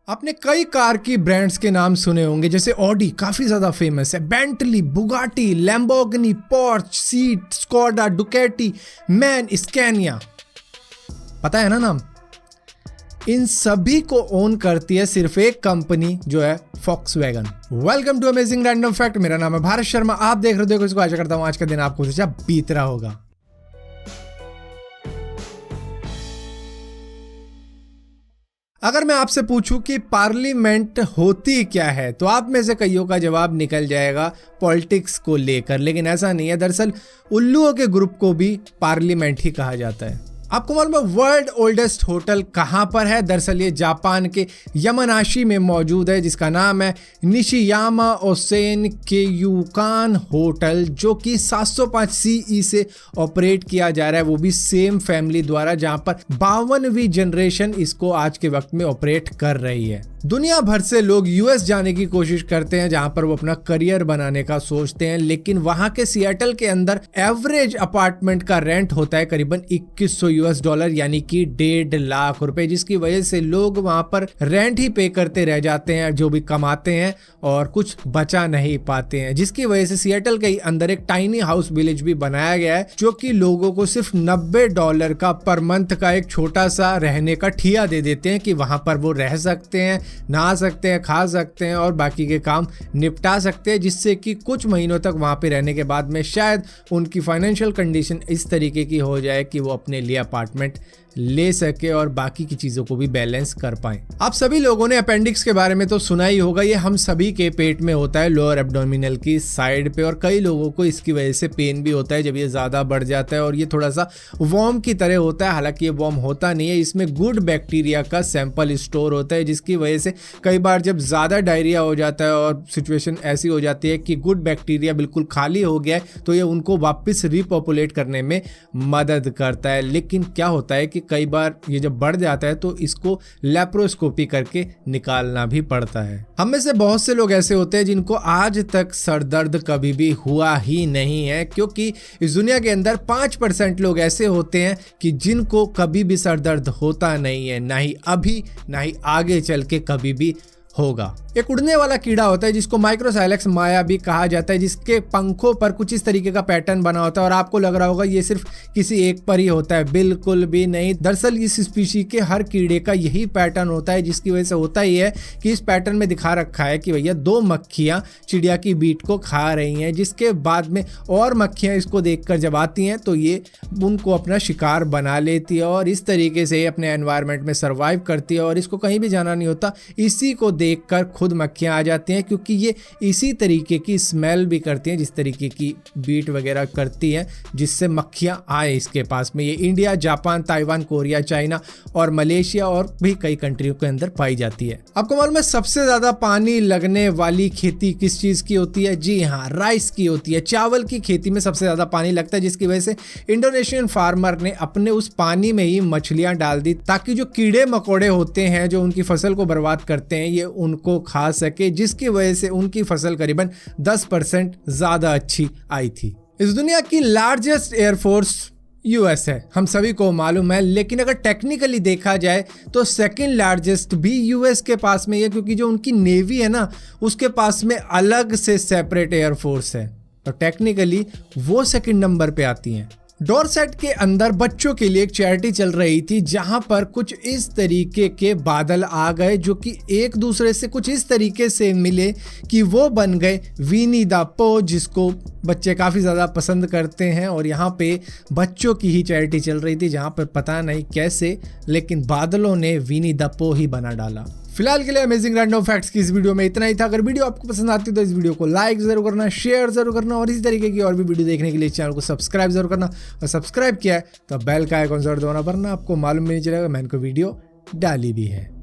आपने कई कार की ब्रांड्स के नाम सुने होंगे, जैसे ऑडी काफी ज्यादा फेमस है, Bentley, Bugatti, Lamborghini, Porsche, Seat, Skoda, Ducati, MAN, Scania. पता है ना नाम? इन सभी को ओन करती है सिर्फ एक कंपनी, जो है Volkswagen. Welcome to amazing random fact. मेरा नाम है भारत शर्मा, आप देख रहे हो इसको। आशा करता हूं आज का दिन आपको अच्छा बीत रहा होगा। अगर मैं आपसे पूछूं कि पार्लियामेंट होती क्या है, तो आप में से कईयों का जवाब निकल जाएगा पॉलिटिक्स को लेकर, लेकिन ऐसा नहीं है। दरअसल उल्लुओं के ग्रुप को भी पार्लियामेंट ही कहा जाता है। आपको मालूम है वर्ल्ड ओल्डेस्ट होटल कहां पर है? दरअसल ये जापान के यमनाशी में मौजूद है, जिसका नाम है निशियामा ओसेन केयुकान होटल, जो कि 705 सीई से ऑपरेट किया जा रहा है, वो भी सेम फैमिली द्वारा, जहां पर 52वीं जनरेशन इसको आज के वक्त में ऑपरेट कर रही है। दुनिया भर से लोग यूएस जाने की कोशिश करते हैं, जहां पर वो अपना करियर बनाने का सोचते हैं, लेकिन वहां के सिएटल के अंदर एवरेज अपार्टमेंट का रेंट होता है करीबन $2100, यानी कि 1.5 लाख रुपए, जिसकी वजह से लोग वहां पर रेंट ही पे करते रह जाते हैं, जो भी कमाते हैं, और कुछ बचा नहीं पाते हैं। जिसकी वजह से सिएटल के अंदर एक टाइनी हाउस विलेज भी बनाया गया है, जो कि लोगों को सिर्फ $90 का पर मंथ का एक छोटा सा रहने का ठिया दे देते हैं, कि वहां पर वो रह सकते हैं, नहा सकते हैं, खा सकते हैं और बाकी के काम निपटा सकते हैं, जिससे कि कुछ महीनों तक वहां पे रहने के बाद में शायद उनकी फाइनेंशियल कंडीशन इस तरीके की हो जाए कि वो अपने लिए अपार्टमेंट ले सके और बाकी की चीजों को भी बैलेंस कर पाए। आप सभी लोगों ने अपेंडिक्स के बारे में तो सुना ही होगा। ये हम सभी के पेट में होता है, लोअर एब्डोमिनल की साइड पे, और कई लोगों को इसकी वजह से पेन भी होता है जब ये ज्यादा बढ़ जाता है, और ये थोड़ा सा वॉर्म की तरह होता है। हालांकि ये वॉर्म होता नहीं है, इसमें गुड बैक्टीरिया का सैंपल स्टोर होता है, जिसकी वजह से कई बार जब ज्यादा डायरिया हो जाता है और सिचुएशन ऐसी हो जाती है कि गुड बैक्टीरिया बिल्कुल खाली हो गया है, तो ये उनको वापस रिपॉपुलेट करने में मदद करता है। लेकिन क्या होता है कि कई बार ये जब बढ़ जाता है तो इसको लैप्रोस्कोपी करके निकालना भी पड़ता है। हम में से बहुत से लोग ऐसे होते हैं जिनको आज तक सर दर्द कभी भी हुआ ही नहीं है, क्योंकि इस दुनिया के अंदर 5% लोग ऐसे होते हैं कि जिनको कभी भी सर दर्द होता नहीं है, ना ही अभी ना ही आगे चल के कभी भी होगा। एक उड़ने वाला कीड़ा होता है जिसको माइक्रोसाइलेक्स माया भी कहा जाता है, जिसके पंखों पर कुछ इस तरीके का पैटर्न बना होता है, और आपको लग रहा होगा ये सिर्फ किसी एक पर ही होता है। बिल्कुल भी नहीं। दरअसल इस स्पीशी के हर कीड़े का यही पैटर्न होता है, जिसकी वजह से होता ही है कि इस पैटर्न में दिखा रखा है कि भैया 2 मक्खियां चिड़िया की बीट को खा रही हैं, जिसके बाद में और मक्खियां इसको देखकर जब आती हैं तो ये उनको अपना शिकार बना लेती है, और इस तरीके से अपने एनवायरनमेंट में सर्वाइव करती है, और इसको कहीं भी जाना नहीं होता। इसी को देखकर खुद मक्खियां आ जाती हैं, क्योंकि ये इसी तरीके की स्मेल भी करती हैं जिस तरीके की बीट वगैरह करती हैं, जिससे मक्खियां आए इसके पास में। ये India, Japan, Taiwan, Korea, China और मलेशिया और भी कई कंट्रियों के अंदर पाई जाती है। आपको मालूम है सबसे ज्यादा पानी लगने वाली खेती किस चीज की होती है? जी हाँ, राइस की होती है। चावल की खेती में सबसे ज्यादा पानी लगता है, जिसकी वजह से इंडोनेशियन फार्मर ने अपने उस पानी में ही मछलियां डाल दी, ताकि जो कीड़े मकोड़े होते हैं जो उनकी फसल को बर्बाद करते हैं, ये उनको खा सके, जिसकी वजह से उनकी फसल करीबन 10% ज्यादा अच्छी आई थी। इस दुनिया की लार्जेस्ट एयरफोर्स यूएस है, हम सभी को मालूम है, लेकिन अगर टेक्निकली देखा जाए तो सेकंड लार्जेस्ट भी यूएस के पास में है, क्योंकि जो उनकी नेवी है ना, उसके पास में अलग से सेपरेट एयरफोर्स है, तो टेक्निकली वो सेकंड नंबर पे आती हैं। डॉरसेट के अंदर बच्चों के लिए एक चैरिटी चल रही थी, जहां पर कुछ इस तरीके के बादल आ गए, जो कि एक दूसरे से कुछ इस तरीके से मिले कि वो बन गए विनी द पो, जिसको बच्चे काफ़ी ज़्यादा पसंद करते हैं। और यहाँ पे बच्चों की ही चैरिटी चल रही थी, जहाँ पर पता नहीं कैसे, लेकिन बादलों ने विनी द पो ही बना डाला। फिलहाल के लिए अमेजिंग रैंडम फैक्ट्स की इस वीडियो में इतना ही था। अगर वीडियो आपको पसंद आती है तो इस वीडियो को लाइक जरूर करना, शेयर जरूर करना, और इसी तरीके की और भी वीडियो देखने के लिए चैनल को सब्सक्राइब जरूर करना, और सब्सक्राइब किया है तो बेल का आइकॉन जरूर दबाना, वरना आपको मालूम भी नहीं चलेगा मैंने कोई वीडियो डाली भी है।